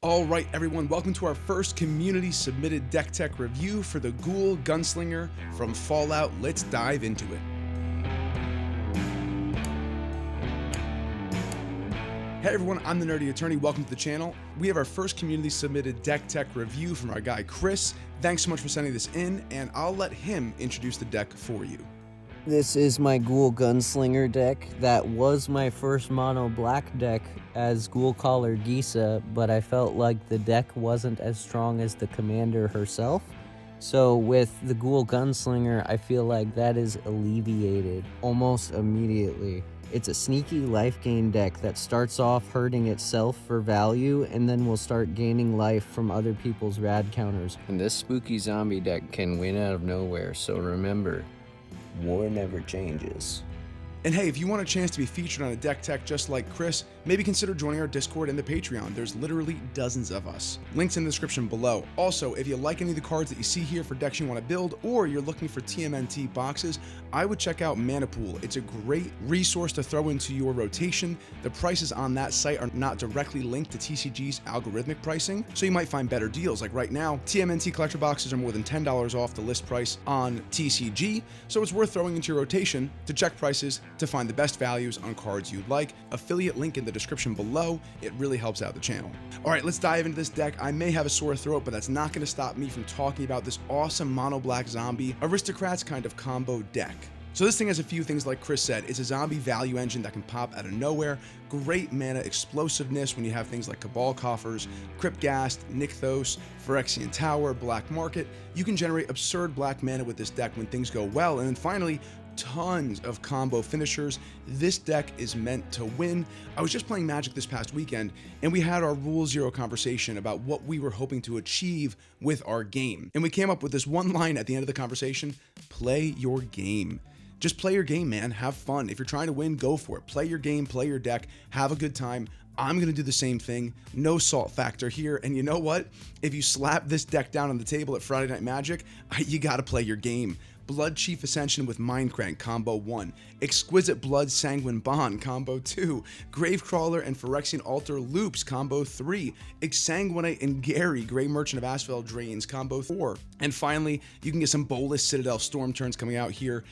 All right, everyone, welcome to our first community-submitted deck tech review for the Ghoul Gunslinger from Fallout. Let's dive into it. Hey everyone, I'm the Nerdy Attorney. Welcome to the channel. We have our first community-submitted deck tech review from our guy Chris. Thanks so much for sending this in, and I'll let him introduce the deck for you. This is my Ghoul Gunslinger deck. That was my first mono black deck as Ghoul Caller Gisa, but I felt like the deck wasn't as strong as the commander herself. So with the Ghoul Gunslinger, I feel like that is alleviated almost immediately. It's a sneaky life gain deck that starts off hurting itself for value and then will start gaining life from other people's rad counters. And this spooky zombie deck can win out of nowhere, so remember, war never changes. And hey, if you want a chance to be featured on a deck tech just like Chris, maybe consider joining our Discord and the Patreon. There's literally dozens of us. Links in the description below. Also, if you like any of the cards that you see here for decks you want to build, or you're looking for TMNT boxes, I would check out Mana Pool. It's a great resource to throw into your rotation. The prices on that site are not directly linked to TCG's algorithmic pricing, so you might find better deals. Like right now, TMNT collector boxes are more than $10 off the list price on TCG, so it's worth throwing into your rotation to check prices to find the best values on cards you'd like. Affiliate link in the description below. It really helps out the channel. All right, let's dive into this deck. I may have a sore throat, but that's not going to stop me from talking about this awesome mono black zombie aristocrats kind of combo deck. So this thing has a few things like Chris said. It's a zombie value engine that can pop out of nowhere. Great mana explosiveness when you have things like Cabal Coffers, Crypt Ghast, Nykthos, Phyrexian Tower, Black Market. You can generate absurd black mana with this deck when things go well. And then finally, tons of combo finishers. This deck is meant to win. I was just playing Magic this past weekend, and we had our Rule Zero conversation about what we were hoping to achieve with our game. And we came up with this one line at the end of the conversation: play your game. Just play your game, man. Have fun. If you're trying to win, go for it. Play your game, play your deck, have a good time. I'm going to do the same thing. No salt factor here. And you know what? If you slap this deck down on the table at Friday Night Magic, you got to play your game. Blood Chief Ascension with Mindcrank, Combo 1. Exquisite Blood Sanguine Bond, Combo 2. Gravecrawler and Phyrexian Altar Loops, Combo 3. Exsanguinate and Gary, Grey Merchant of Asphodel Drains, Combo 4. And finally, you can get some Bolas Citadel Storm Turns coming out here.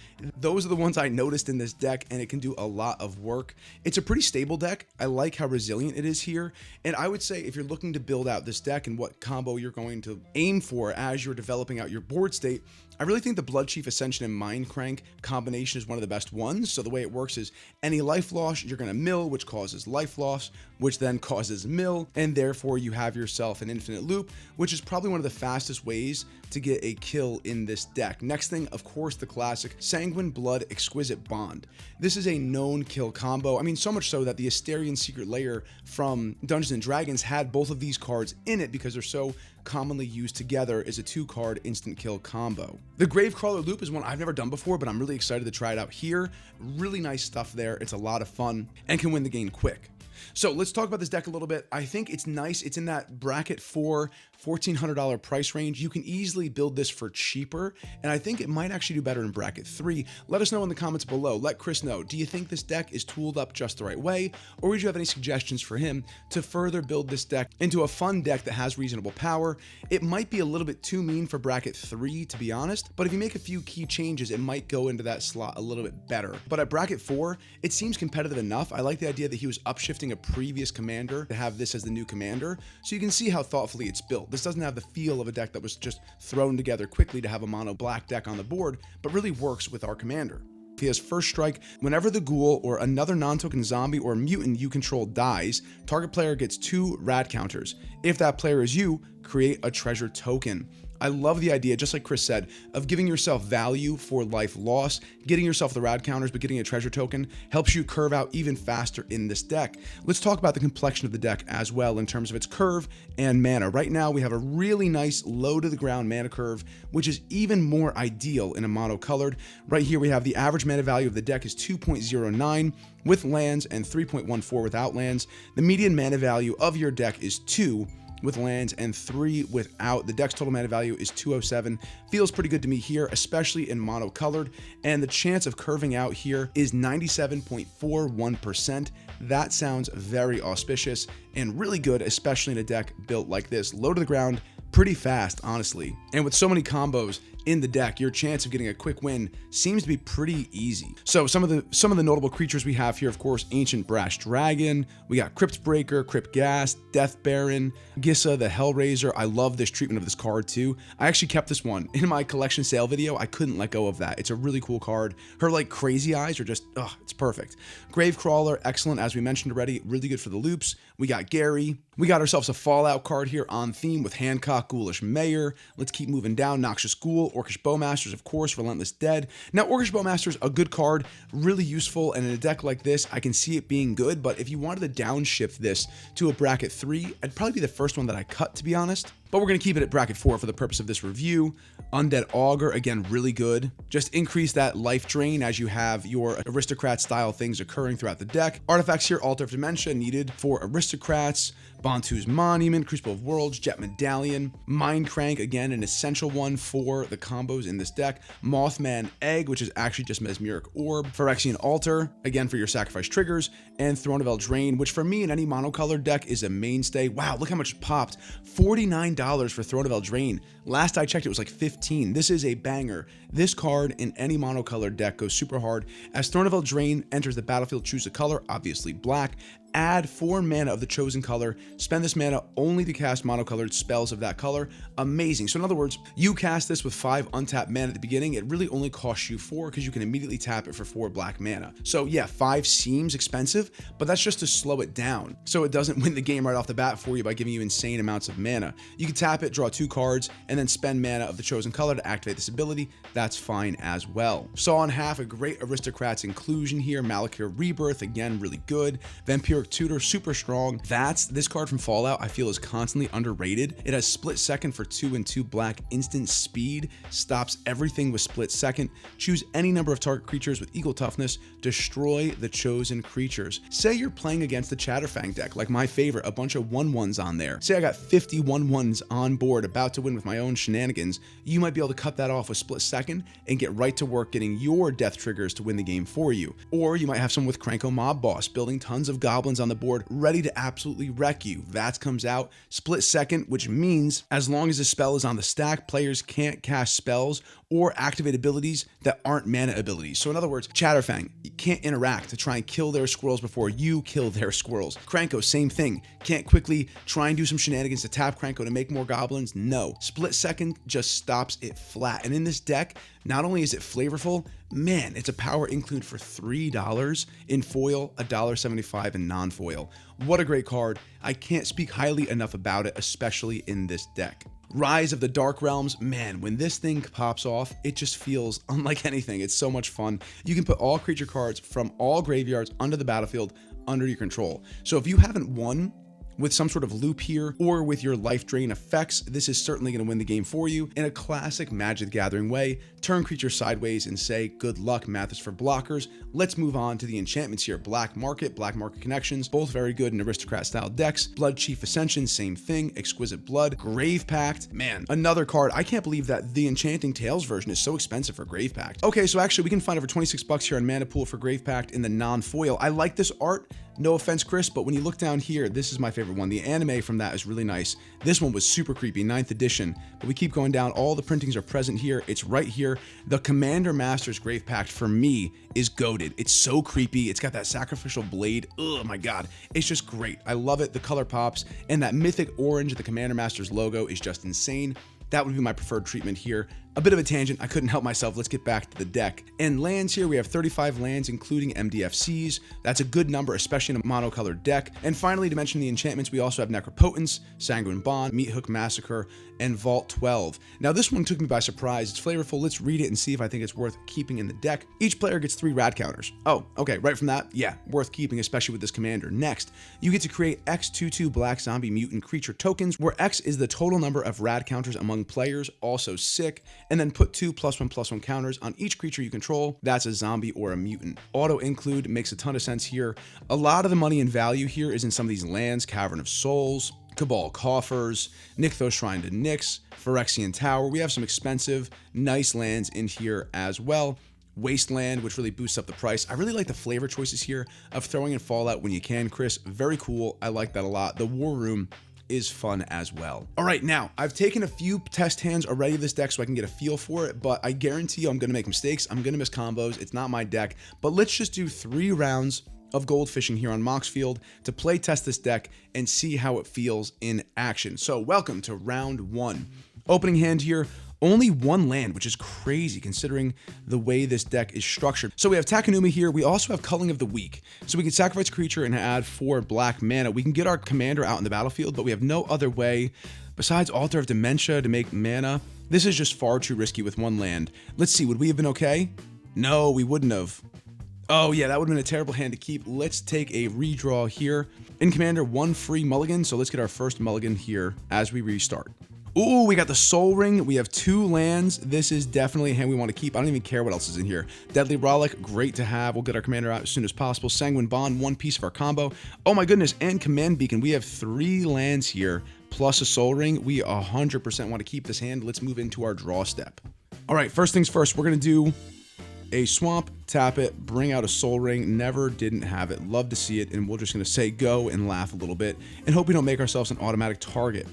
Those are the ones I noticed in this deck, and it can do a lot of work. It's a pretty stable deck. I like how resilient it is here. And I would say if you're looking to build out this deck and what combo you're going to aim for as you're developing out your board state, I really think the Blood Chief Ascension and Mindcrank combination is one of the best ones. So the way it works is any life loss, you're going to mill, which causes life loss, which then causes mill, and therefore you have yourself an infinite loop, which is probably one of the fastest ways to get a kill in this deck. Next thing, of course, the classic Sanguine Blood Exquisite Bond. This is a known kill combo. I mean, so much so that the Asterian Secret Lair from Dungeons & Dragons had both of these cards in it because they're so commonly used together as a 2-card instant kill combo. The Gravecrawler Loop is one I've never done before, but I'm really excited to try it out here. Really nice stuff there. It's a lot of fun and can win the game quick. So let's talk about this deck a little bit. I think it's nice. It's in that bracket for $1,400 price range. You can easily build this for cheaper, and I think it might actually do better in bracket 3. Let us know in the comments below. Let Chris know. Do you think this deck is tooled up just the right way, or would you have any suggestions for him to further build this deck into a fun deck that has reasonable power? It might be a little bit too mean for bracket 3, to be honest, but if you make a few key changes, it might go into that slot a little bit better. But at bracket 4, it seems competitive enough. I like the idea that he was upshifting a previous commander to have this as the new commander, so you can see how thoughtfully it's built. This doesn't have the feel of a deck that was just thrown together quickly to have a mono black deck on the board, but really works with our commander. He has first strike. Whenever the ghoul or another non-token zombie or mutant you control dies, target player gets 2 rad counters. If that player is you, create a treasure token. I love the idea, just like Chris said, of giving yourself value for life loss. Getting yourself the rad counters, but getting a treasure token helps you curve out even faster in this deck. Let's talk about the complexion of the deck as well in terms of its curve and mana. Right now, we have a really nice low to the ground mana curve, which is even more ideal in a mono-colored. Right here, we have the average mana value of the deck is 2.09 with lands and 3.14 without lands. The median mana value of your deck is 2. with lands and 3 without. The deck's total mana value is 207. Feels pretty good to me here, especially in mono-colored, and the chance of curving out here is 97.41%. That sounds very auspicious and really good, especially in a deck built like this. Low to the ground, pretty fast, honestly. And with so many combos in the deck, your chance of getting a quick win seems to be pretty easy. So some of the notable creatures we have here, of course, Ancient Brash Dragon, we got Crypt Breaker, Crypt Ghast, Death Baron, Gissa the Hellraiser. I love this treatment of this card too. I actually kept this one in my collection sale video. I couldn't let go of that. It's a really cool card. Her like crazy eyes are just, it's perfect. Gravecrawler, excellent, as we mentioned already, really good for the loops. We got Gary. We got ourselves a Fallout card here on theme with Hancock, Ghoulish Mayor. Let's keep moving down. Noxious Ghoul, Orcish Bowmasters, of course, Relentless Dead. Now, Orcish Bowmasters, a good card, really useful, and in a deck like this, I can see it being good, but if you wanted to downshift this to a bracket 3, I'd probably be the first one that I cut, to be honest. But we're going to keep it at bracket 4 for the purpose of this review. Undead Augur, again, really good. Just increase that life drain as you have your aristocrat-style things occurring throughout the deck. Artifacts here, Altar of Dementia, needed for aristocrats. Bantu's Monument, Crucible of Worlds, Jet Medallion, Mind Crank, again, an essential one for the combos in this deck. Mothman Egg, which is actually just Mesmeric Orb. Phyrexian Altar, again, for your sacrifice triggers. And Throne of Eldraine, which for me in any monocolored deck is a mainstay. Wow, look how much it popped. $49 for Throne of Eldraine. Last I checked, it was like $15. This is a banger. This card in any monocolored deck goes super hard. As Throne of Eldraine enters the battlefield, choose a color, obviously black. Add 4 mana of the chosen color. Spend this mana only to cast monocolored spells of that color. Amazing. So in other words, you cast this with 5 untapped mana at the beginning. It really only costs you 4 because you can immediately tap it for 4 black mana. So yeah, 5 seems expensive, but that's just to slow it down so it doesn't win the game right off the bat for you by giving you insane amounts of mana. You can tap it, draw 2 cards, and then spend mana of the chosen color to activate this ability. That's fine as well. Saw on half, a great aristocrats inclusion here. Malakir Rebirth, again, really good. Vampiric Tutor, super strong. This card from Fallout I feel is constantly underrated. It has split second for 2 and 2 black, instant speed, stops everything with split second. Choose any number of target creatures with equal toughness, destroy the chosen creatures. Say you're playing against the Chatterfang deck, like my favorite, a bunch of 1/1s on there. Say I got 50 1/1s on board, about to win with my own shenanigans. You might be able to cut that off with split second and get right to work getting your death triggers to win the game for you. Or you might have someone with Krenko Mob Boss, building tons of goblins on the board, ready to absolutely wreck you. Vats comes out, split second, which means as long as the spell is on the stack, players can't cast spells or activate abilities that aren't mana abilities. So in other words, Chatterfang, you can't interact to try and kill their squirrels before you kill their squirrels. Krenko, same thing. Can't quickly try and do some shenanigans to tap Krenko to make more goblins. No. Split second just stops it flat. And in this deck, not only is it flavorful, man, it's a power include for $3 in foil, $1.75 in non-foil. What a great card. I can't speak highly enough about it, especially in this deck. Rise of the Dark Realms, man, when this thing pops off, it just feels unlike anything. It's so much fun. You can put all creature cards from all graveyards under the battlefield under your control. So if you haven't won with some sort of loop here or with your life drain effects, this is certainly going to win the game for you in a classic Magic the Gathering way. Turn creature sideways and say, good luck, math is for blockers. Let's move on to the enchantments here. Black Market Connections, both very good in aristocrat style decks. Blood Chief Ascension, same thing. Exquisite Blood. Grave Pact, man, another card. I can't believe that the Enchanting Tales version is so expensive for Grave Pact. Okay, so actually we can find over 26 bucks here on Mana Pool for Grave Pact in the non-foil. I like this art. No offense, Chris, but when you look down here, this is my favorite one. The anime from that is really nice. This one was super creepy, 9th edition, but we keep going down. All the printings are present here. It's right here. The Commander Master's Grave Pact, for me, is goated. It's so creepy. It's got that sacrificial blade. Oh my God. It's just great. I love it. The color pops, and that mythic orange, the Commander Master's logo, is just insane. That would be my preferred treatment here. A bit of a tangent, I couldn't help myself. Let's get back to the deck. And lands here, we have 35 lands, including MDFCs. That's a good number, especially in a monocolored deck. And finally, to mention the enchantments, we also have Necropotence, Sanguine Bond, Meathook Massacre, and Vault 12. Now, this one took me by surprise. It's flavorful. Let's read it and see if I think it's worth keeping in the deck. Each player gets 3 rad counters. Oh, okay, right from that, yeah, worth keeping, especially with this commander. Next, you get to create X22 Black Zombie Mutant Creature tokens, where X is the total number of rad counters among players, also sick, and then put 2 +1/+1 counters on each creature you control. That's a zombie or a mutant. Auto include makes a ton of sense here. A lot of the money and value here is in some of these lands. Cavern of Souls, Cabal Coffers, Nykthos Shrine to Nyx, Phyrexian Tower. We have some expensive, nice lands in here as well. Wasteland, which really boosts up the price. I really like the flavor choices here of throwing in Fallout when you can, Chris. Very cool. I like that a lot. The War Room is fun as well. All right, now I've taken a few test hands already of this deck so I can get a feel for it, but I guarantee you I'm going to make mistakes. I'm going to miss combos. It's not my deck, but let's just do 3 rounds of Goldfishing here on Moxfield to play test this deck and see how it feels in action. So welcome to round 1. Opening hand here. Only 1 land, which is crazy considering the way this deck is structured. So we have Takenuma here. We also have Culling of the Weak. So we can sacrifice a creature and add 4 black mana. We can get our commander out in the battlefield, but we have no other way besides Altar of Dementia to make mana. This is just far too risky with 1 land. Let's see, would we have been okay? No, we wouldn't have. Oh yeah, that would have been a terrible hand to keep. Let's take a redraw here. In commander, 1 free mulligan. So let's get our first mulligan here as we restart. Ooh, we got the Soul Ring. We have 2 lands. This is definitely a hand we want to keep. I don't even care what else is in here. Deadly Rollick, great to have. We'll get our commander out as soon as possible. Sanguine Bond, 1 piece of our combo. Oh my goodness, and Command Beacon. We have 3 lands here, plus a Soul Ring. We 100% want to keep this hand. Let's move into our draw step. All right, first things first, we're going to do a swamp, tap it, bring out a Soul Ring. Never didn't have it. Love to see it, and we're just going to say go and laugh a little bit and hope we don't make ourselves an automatic target.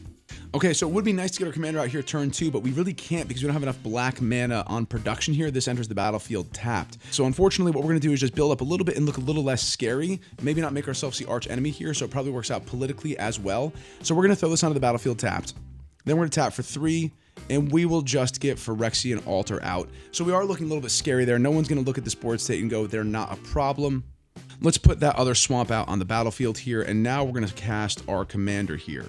Okay, so it would be nice to get our commander out here turn 2, but we really can't because we don't have enough black mana on production here. This enters the battlefield tapped. So unfortunately, what we're going to do is just build up a little bit and look a little less scary. Maybe not make ourselves the arch enemy here, so it probably works out politically as well. So we're going to throw this onto the battlefield tapped. Then we're going to tap for 3, and we will just get Phyrexian Altar out. So we are looking a little bit scary there. No one's going to look at this board state and go, they're not a problem. Let's put that other swamp out on the battlefield here, and now we're going to cast our commander here.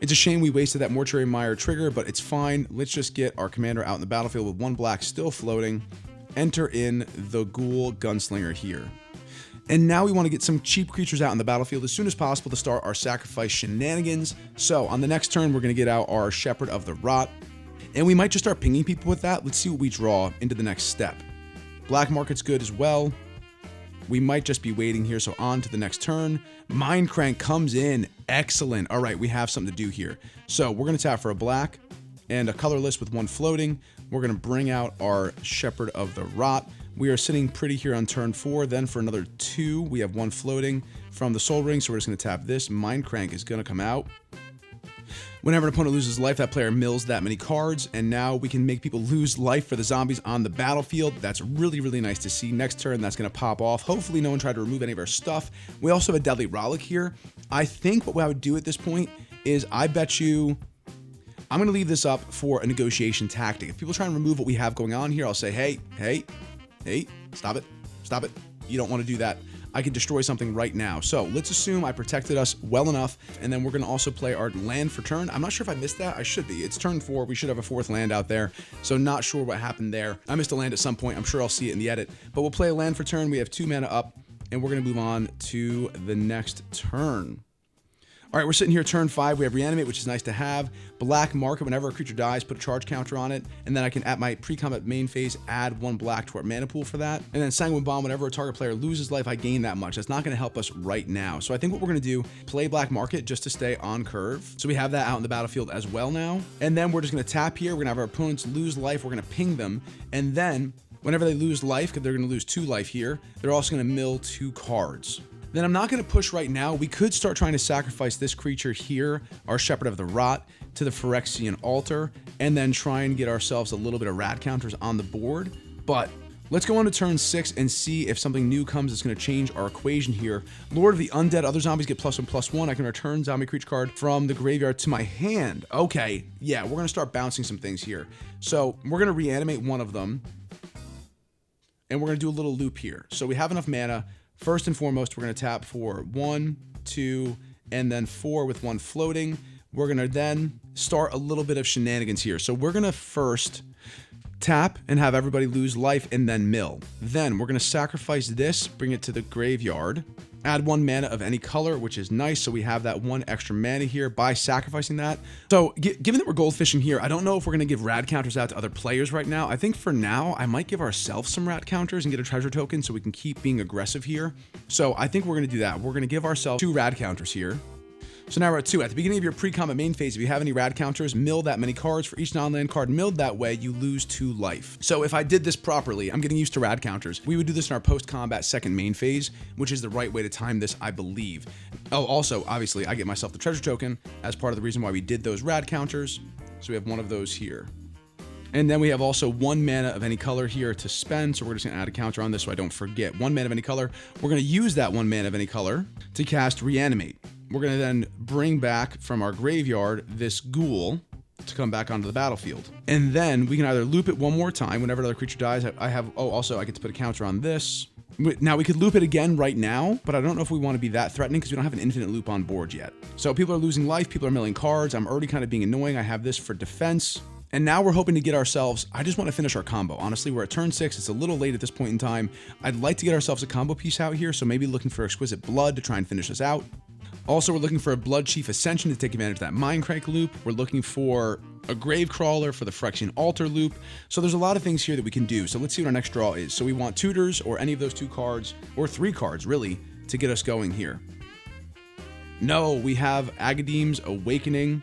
It's a shame we wasted that Mortuary Mire trigger, but it's fine. Let's just get our commander out in the battlefield with 1 black still floating. Enter in the Ghoul Gunslinger here. And now we want to get some cheap creatures out in the battlefield as soon as possible to start our sacrifice shenanigans. So on the next turn, we're going to get out our Shepherd of the Rot. And we might just start pinging people with that. Let's see what we draw into the next step. Black Market's good as well. We might just be waiting here, so on to the next turn. Mind Crank comes in. Excellent. All right, we have something to do here. So we're going to tap for a black and a colorless with 1 floating. We're going to bring out our Shepherd of the Rot. We are sitting pretty here on turn 4. Then for another 2, we have 1 floating from the Soul Ring, so we're just going to tap this. Mind Crank is going to come out. Whenever an opponent loses life, that player mills that many cards, and now we can make people lose life for the zombies on the battlefield. That's really, really nice to see. Next turn, that's going to pop off. Hopefully, no one tried to remove any of our stuff. We also have a Deadly Rollick here. I think what I would do at this point is I bet you I'm going to leave this up for a negotiation tactic. If people try and remove what we have going on here, I'll say, hey, stop it. You don't want to do that. I could destroy something right now. So let's assume I protected us well enough, and then we're going to also play our land for turn. I'm not sure if I missed that. I should be. It's turn 4. We should have a 4th land out there, so not sure what happened there. I missed a land at some point. I'm sure I'll see it in the edit, but we'll play a land for turn. We have 2 mana up, and we're going to move on to the next turn. All right, we're sitting here turn 5. We have Reanimate, which is nice to have. Black Market, whenever a creature dies, put a charge counter on it. And then I can, at my pre-combat main phase, add 1 black to our mana pool for that. And then Sanguine Bomb, whenever a target player loses life, I gain that much. That's not going to help us right now. So I think what we're going to do, play Black Market just to stay on curve. So we have that out in the battlefield as well now. And then we're just going to tap here. We're going to have our opponents lose life. We're going to ping them. And then whenever they lose life, because they're going to lose 2 life here, they're also going to mill 2 cards. Then I'm not going to push right now. We could start trying to sacrifice this creature here, our Shepherd of the Rot, to the Phyrexian Altar, and then try and get ourselves a little bit of rat counters on the board. But let's go on to turn 6 and see if something new comes that's going to change our equation here. Lord of the Undead, other zombies get +1/+1. I can return zombie creature card from the graveyard to my hand. Okay, yeah, we're going to start bouncing some things here. So we're going to reanimate one of them, and we're going to do a little loop here. So we have enough mana. First and foremost, we're going to tap for 1, 2, and then 4 with 1 floating. We're going to then start a little bit of shenanigans here. So we're going to first tap and have everybody lose life and then mill. Then we're going to sacrifice this, bring it to the graveyard, add 1 mana of any color, which is nice. So we have that 1 extra mana here by sacrificing that. So given that we're goldfishing here, I don't know if we're going to give rad counters out to other players right now. I think for now, I might give ourselves some rat counters and get a treasure token so we can keep being aggressive here. So I think we're going to do that. We're going to give ourselves 2 rad counters here. So now we're at 2. At the beginning of your pre-combat main phase, if you have any rad counters, mill that many cards. For each non-land card milled that way, you lose 2 life. So if I did this properly, I'm getting used to rad counters. We would do this in our post-combat second main phase, which is the right way to time this, I believe. Oh, also, obviously, I get myself the treasure token as part of the reason why we did those rad counters. So we have one of those here. And then we have also 1 mana of any color here to spend. So we're just gonna add a counter on this so I don't forget. 1 mana of any color. We're gonna use that 1 mana of any color to cast Reanimate. We're gonna then bring back from our graveyard this ghoul to come back onto the battlefield. And then we can either loop it 1 more time whenever another creature dies. Also I get to put a counter on this. Now we could loop it again right now, but I don't know if we want to be that threatening because we don't have an infinite loop on board yet. So people are losing life, people are milling cards. I'm already kind of being annoying. I have this for defense. And now we're hoping to get ourselves, I just want to finish our combo. Honestly, we're at turn 6. It's a little late at this point in time. I'd like to get ourselves a combo piece out here. So maybe looking for Exquisite Blood to try and finish this out. Also, we're looking for a Blood Chief Ascension to take advantage of that Mindcrank loop. We're looking for a Grave Crawler for the Phyrexian Altar loop. So there's a lot of things here that we can do. So let's see what our next draw is. So we want Tutors or any of those 2 cards, or 3 cards really, to get us going here. No, we have Agadeem's Awakening.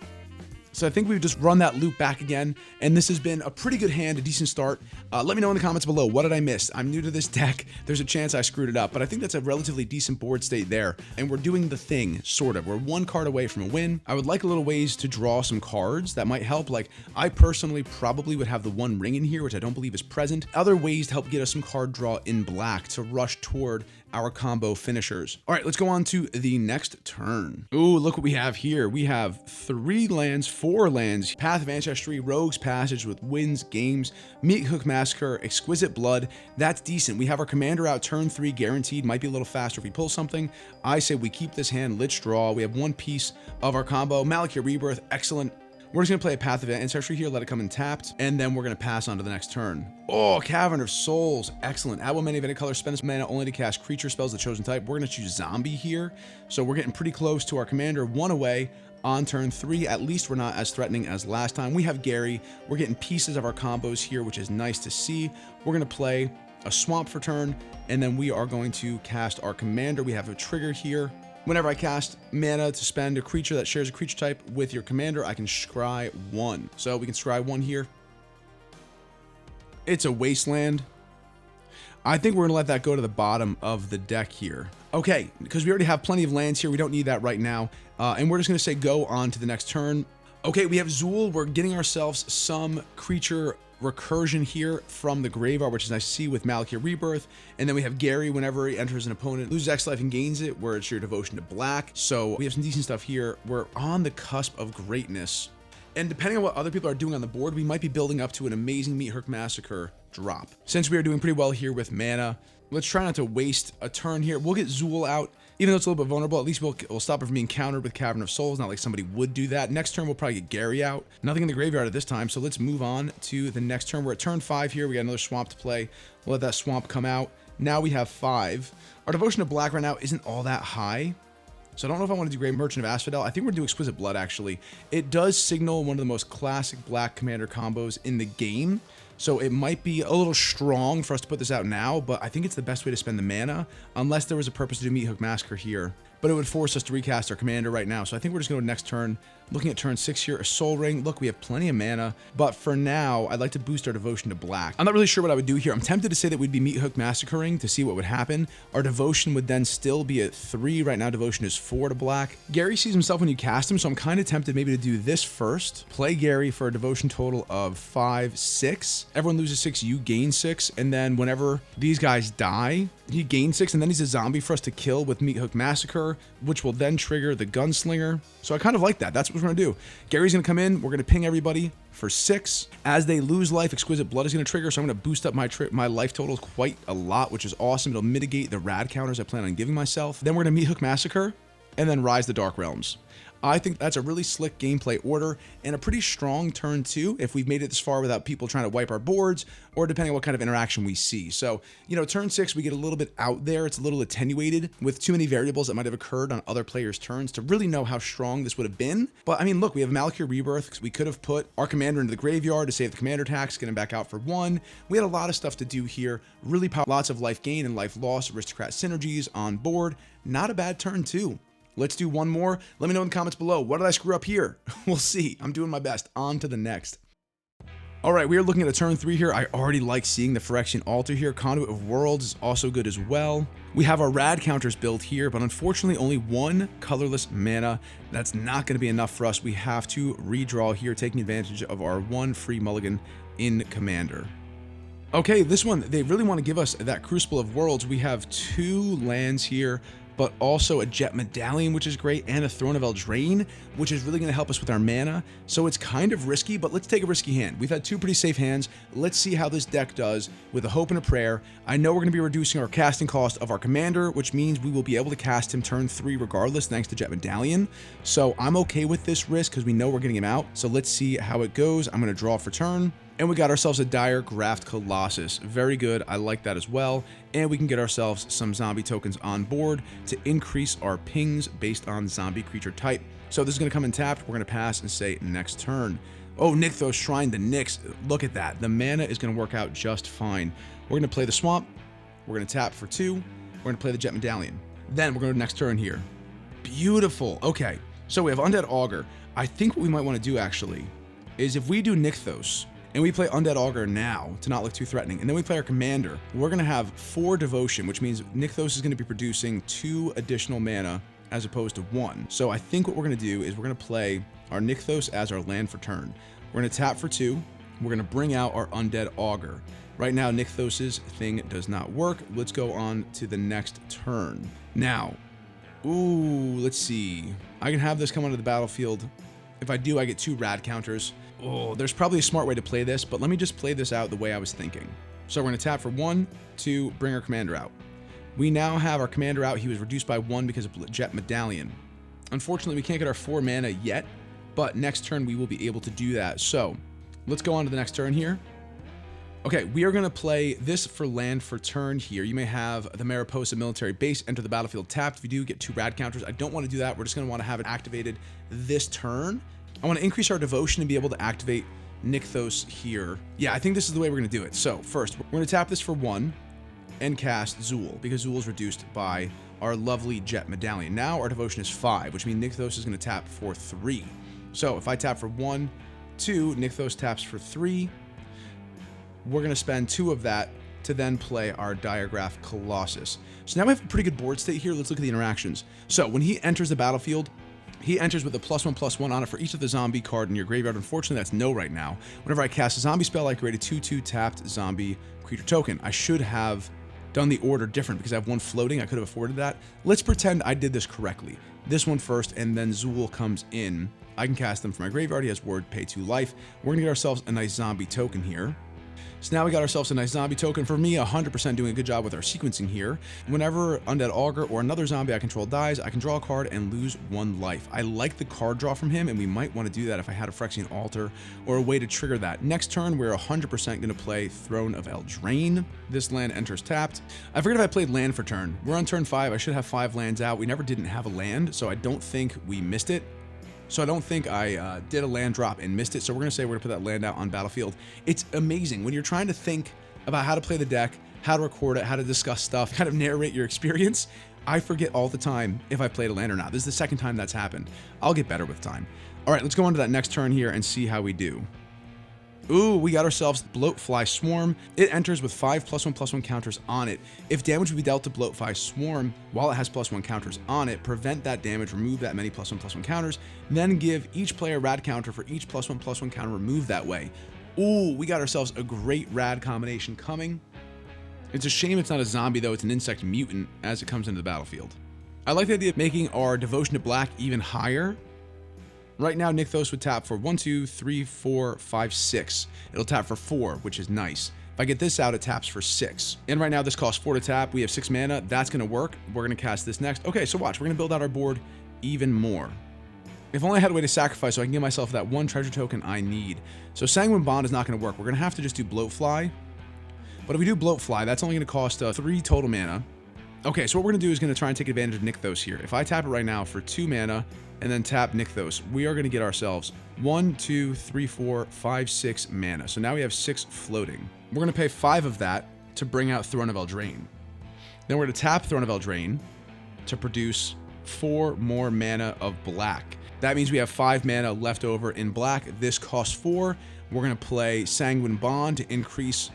So I think we've just run that loop back again, and this has been a pretty good hand, a decent start. Let me know in the comments below, what did I miss? I'm new to this deck. There's a chance I screwed it up, but I think that's a relatively decent board state there, and we're doing the thing, sort of. We're 1 card away from a win. I would like a little ways to draw some cards that might help. Like, I personally probably would have the 1 ring in here, which I don't believe is present. Other ways to help get us some card draw in black to rush toward our combo finishers. All right, let's go on to the next turn. Ooh, look what we have here. We have 3 lands, 4 lands, Path of Ancestry, Rogue's Passage with Wins, Games, Meat Hook Massacre, Exquisite Blood. That's decent. We have our commander out turn 3 guaranteed. Might be a little faster if we pull something. I say we keep this hand, let's draw. We have 1 piece of our combo. Malakir Rebirth, excellent. We're just going to play a Path of Ancestry here, let it come in tapped, and then we're going to pass on to the next turn. Oh, Cavern of Souls. Excellent. Add 1 mana of any color, spend this mana only to cast creature spells of the chosen type. We're going to choose Zombie here, so we're getting pretty close to our commander. 1 away on turn 3. At least we're not as threatening as last time. We have Gary. We're getting pieces of our combos here, which is nice to see. We're going to play a Swamp for turn, and then we are going to cast our commander. We have a trigger here. Whenever I cast mana to spend a creature that shares a creature type with your commander, I can scry 1. So we can scry 1 here. It's a Wasteland. I think we're going to let that go to the bottom of the deck here. Okay, because we already have plenty of lands here. We don't need that right now. And we're just going to say go on to the next turn. Okay, we have Zool. We're getting ourselves some creature recursion here from the graveyard, which is nice to see with Malakir Rebirth. And then we have Gary. Whenever he enters an opponent, loses X life and gains it, where it's your devotion to black. So we have some decent stuff here. We're on the cusp of greatness. And depending on what other people are doing on the board, we might be building up to an amazing Meat Hook Massacre drop. Since we are doing pretty well here with mana, let's try not to waste a turn here. We'll get Zool out. Even though it's a little bit vulnerable, at least we'll stop it from being countered with Cavern of Souls. Not like somebody would do that. Next turn, we'll probably get Gary out. Nothing in the graveyard at this time, so let's move on to the next turn. We're at turn 5 here. We got another Swamp to play. We'll let that Swamp come out. Now we have 5. Our devotion to black right now isn't all that high, so I don't know if I want to do Great Merchant of Asphodel. I think we're going to do Exquisite Blood, actually. It does signal one of the most classic black commander combos in the game, so it might be a little strong for us to put this out now, but I think it's the best way to spend the mana, unless there was a purpose to do Meat Hook Massacre here. But it would force us to recast our commander right now, so I think we're just going to next turn. Looking at turn 6 here, a Soul Ring. Look, we have plenty of mana, but for now, I'd like to boost our devotion to black. I'm not really sure what I would do here. I'm tempted to say that we'd be Meat Hook Massacring to see what would happen. Our devotion would then still be at 3. Right now, devotion is 4 to black. Gary sees himself when you cast him, so I'm kind of tempted maybe to do this first. Play Gary for a devotion total of 5, 6. Everyone loses 6, you gain 6, and then whenever these guys die, he gains 6, and then he's a zombie for us to kill with Meat Hook Massacre, which will then trigger the Gunslinger. So I kind of like that. That's what we're going to do. Gary's going to come in. We're going to ping everybody for 6. As they lose life, Exquisite Blood is going to trigger, so I'm going to boost up my life totals quite a lot, which is awesome. It'll mitigate the rad counters I plan on giving myself. Then we're going to Meat Hook Massacre, and then Rise the Dark Realms. I think that's a really slick gameplay order and a pretty strong turn 2 if we've made it this far without people trying to wipe our boards, or depending on what kind of interaction we see. So, you know, turn 6, we get a little bit out there. It's a little attenuated with too many variables that might have occurred on other players' turns to really know how strong this would have been. But I mean, look, we have Malakir Rebirth because we could have put our commander into the graveyard to save the commander tax, get him back out for 1. We had a lot of stuff to do here. Really lots of life gain and life loss, aristocrat synergies on board. Not a bad turn 2. Let's do one more. Let me know in the comments below. What did I screw up here? We'll see. I'm doing my best. On to the next. All right, we are looking at a turn 3 here. I already like seeing the Phyrexian Altar here. Conduit of Worlds is also good as well. We have our rad counters built here, but unfortunately only one colorless mana. That's not going to be enough for us. We have to redraw here, taking advantage of our one free mulligan in Commander. Okay, this one, they really want to give us that Crucible of Worlds. We have 2 lands here, but also a Jet Medallion, which is great, and a Throne of Eldraine, which is really going to help us with our mana. So it's kind of risky, but let's take a risky hand. We've had 2 pretty safe hands. Let's see how this deck does with a hope and a prayer. I know we're going to be reducing our casting cost of our commander, which means we will be able to cast him turn 3 regardless, thanks to Jet Medallion. So I'm okay with this risk because we know we're getting him out. So let's see how it goes. I'm going to draw for turn. And we got ourselves a Dire Graft Colossus. Very good. I like that as well. And we can get ourselves some zombie tokens on board to increase our pings based on zombie creature type. So this is going to come in tapped. We're going to pass and say next turn. Oh, Nykthos Shrine the Nyx. Look at that. The mana is going to work out just fine. We're going to play the Swamp. We're going to tap for 2. We're going to play the Jet Medallion. Then we're going to next turn here. Beautiful. Okay. So we have Undead Augur. I think what we might want to do actually is if we do Nykthos, and we play Undead Augur now to not look too threatening, and then we play our commander, we're going to have 4 devotion, which means Nykthos is going to be producing 2 additional mana as opposed to 1. So I think what we're going to do is we're going to play our Nykthos as our land for turn. We're going to tap for 2. We're going to bring out our Undead Augur. Right now, Nykthos' thing does not work. Let's go on to the next turn. Now, ooh, let's see. I can have this come onto the battlefield. If I do, I get 2 rad counters. Oh, there's probably a smart way to play this, but let me just play this out the way I was thinking. So we're going to tap for 1, 2, bring our commander out. We now have our commander out. He was reduced by 1 because of Jet Medallion. Unfortunately, we can't get our 4 mana yet, but next turn we will be able to do that. So let's go on to the next turn here. Okay, we are going to play this for land for turn here. You may have the Mariposa military base enter the battlefield tapped. If you do, get 2 rad counters. I don't want to do that. We're just going to want to have it activated this turn. I want to increase our devotion and be able to activate Nykthos here. Yeah, I think this is the way we're going to do it. So first, we're going to tap this for 1 and cast Zool, because Zool is reduced by our lovely Jet Medallion. Now our devotion is 5, which means Nykthos is going to tap for 3. So if I tap for 1, 2, Nykthos taps for 3. We're going to spend 2 of that to then play our Dire Graft Colossus. So now we have a pretty good board state here. Let's look at the interactions. So when he enters the battlefield, he enters with a +1/+1 on it for each of the zombie card in your graveyard. Unfortunately, that's no right now. Whenever I cast a zombie spell, I create a 2/2 tapped zombie creature token. I should have done the order different because I have 1 floating. I could have afforded that. Let's pretend I did this correctly. This one first, and then Zool comes in. I can cast them from my graveyard. He has word, pay 2 life. We're going to get ourselves a nice zombie token here. So now we got ourselves a nice zombie token. For me, 100% doing a good job with our sequencing here. Whenever Undead Augur or another zombie I control dies, I can draw a card and lose 1 life. I like the card draw from him, and we might want to do that if I had a Phyrexian Altar or a way to trigger that. Next turn, we're 100% going to play Throne of Eldraine. This land enters tapped. I forget if I played land for turn. We're on turn 5. I should have 5 lands out. We never didn't have a land, so I don't think we missed it. So I don't think I did a land drop and missed it. So we're going to say we're going to put that land out on battlefield. It's amazing when you're trying to think about how to play the deck, how to record it, how to discuss stuff, kind of narrate your experience. I forget all the time if I played a land or not. This is the 2nd time that's happened. I'll get better with time. All right, let's go on to that next turn here and see how we do. Ooh, we got ourselves Bloatfly Swarm. It enters with 5 +1/+1 counters on it. If damage would be dealt to Bloatfly Swarm while it has +1 counters on it, prevent that damage, remove that many +1/+1 counters, then give each player a rad counter for each +1/+1 counter removed that way. Ooh, we got ourselves a great rad combination coming. It's a shame it's not a zombie though, it's an insect mutant as it comes into the battlefield. I like the idea of making our devotion to black even higher. Right now, Nykthos would tap for 1, 2, 3, 4, 5, 6. It'll tap for 4, which is nice. If I get this out, it taps for 6. And right now, this costs 4 to tap. We have 6 mana. That's going to work. We're going to cast this next. Okay, so watch. We're going to build out our board even more. If only I had a way to sacrifice so I can give myself that 1 treasure token I need. So Sanguine Bond is not going to work. We're going to have to just do Bloatfly. But if we do Bloatfly, that's only going to cost 3 total mana. Okay, so what we're going to do is going to try and take advantage of Nykthos here. If I tap it right now for 2 mana, and then tap Nykthos, we are going to get ourselves 1, 2, 3, 4, 5, 6 mana. So now we have 6 floating. We're going to pay 5 of that to bring out Throne of Eldraine. Then we're going to tap Throne of Eldraine to produce 4 more mana of black. That means we have 5 mana left over in black. This costs 4. We're going to play Sanguine Bond to increase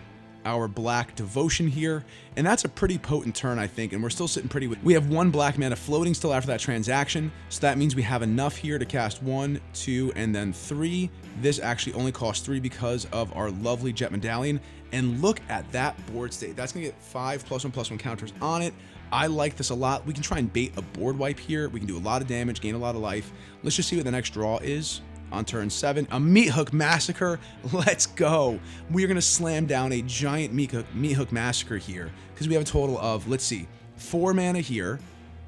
our black devotion here, and that's a pretty potent turn, I think, and we're still sitting pretty. We have 1 black mana floating still after that transaction, so that means we have enough here to cast 1, 2, and then 3. This actually only costs 3 because of our lovely Jet Medallion, and look at that board state. That's gonna get 5 +1/+1 counters on it. I like this a lot. We can try and bait a board wipe here. We can do a lot of damage, gain a lot of life. Let's just see what the next draw is. On turn 7, a Meat Hook Massacre. Let's go. We are going to slam down a giant Meat Hook Massacre here because we have a total of, let's see, 4 mana here,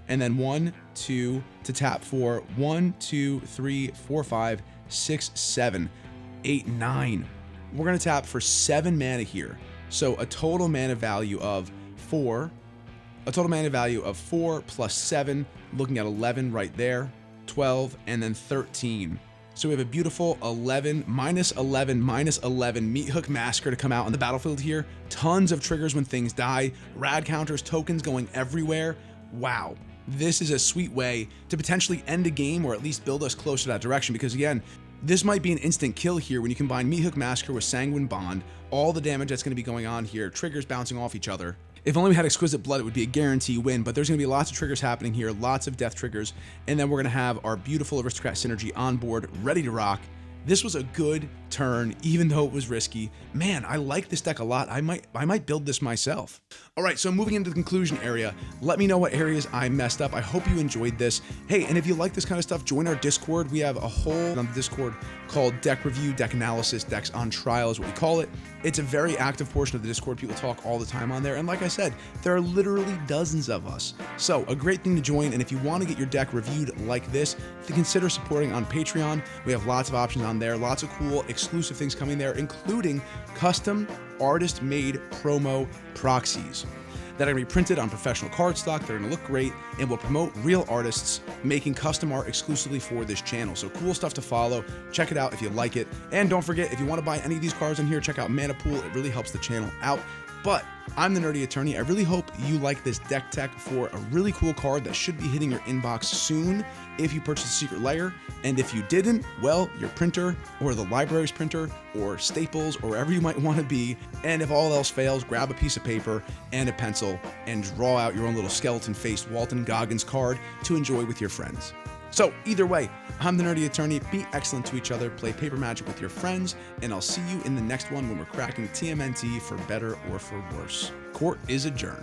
and then 1, 2 to tap for 1, 2, 3, 4, 5, 6, 7, 8, 9. We're going to tap for 7 mana here. So a total mana value of 4. A total mana value of 4 plus 7, looking at 11 right there, 12, and then 13. So we have a beautiful 11, -11 Meat Hook Massacre to come out on the battlefield here. Tons of triggers when things die, rad counters, tokens going everywhere. Wow. This is a sweet way to potentially end a game or at least build us closer to that direction, because again, this might be an instant kill here when you combine Meat Hook Massacre with Sanguine Bond. All the damage that's going to be going on here, triggers bouncing off each other. If only we had Exquisite Blood, it would be a guarantee win, but there's going to be lots of triggers happening here, lots of death triggers, and then we're going to have our beautiful Aristocrat Synergy on board, ready to rock. This was a good turn, even though it was risky. Man, I like this deck a lot. I might build this myself. All right, so moving into the conclusion area, let me know what areas I messed up. I hope you enjoyed this. Hey, and if you like this kind of stuff, join our Discord. We have a whole on the Discord called Deck Review, Deck Analysis, Decks on Trial is what we call it. It's a very active portion of the Discord. People talk all the time on there. And like I said, there are literally dozens of us. So a great thing to join. And if you want to get your deck reviewed like this, to consider supporting on Patreon. We have lots of options on there, lots of cool exclusive things coming there, including custom artist-made promo proxies that are going to be printed on professional cardstock. They're going to look great and will promote real artists making custom art exclusively for this channel. So cool stuff to follow. Check it out if you like it. And don't forget, if you want to buy any of these cards in here, check out Mana Pool. It really helps the channel out. But I'm the Nerdy Attorney. I really hope you like this deck tech for a really cool card that should be hitting your inbox soon if you purchase the Secret Lair. And if you didn't, well, your printer or the library's printer or Staples or wherever you might want to be. And if all else fails, grab a piece of paper and a pencil and draw out your own little skeleton-faced Walton Goggins card to enjoy with your friends. So either way, I'm the Nerdy Attorney. Be excellent to each other, play paper magic with your friends, and I'll see you in the next one when we're cracking TMNT for better or for worse. Court is adjourned.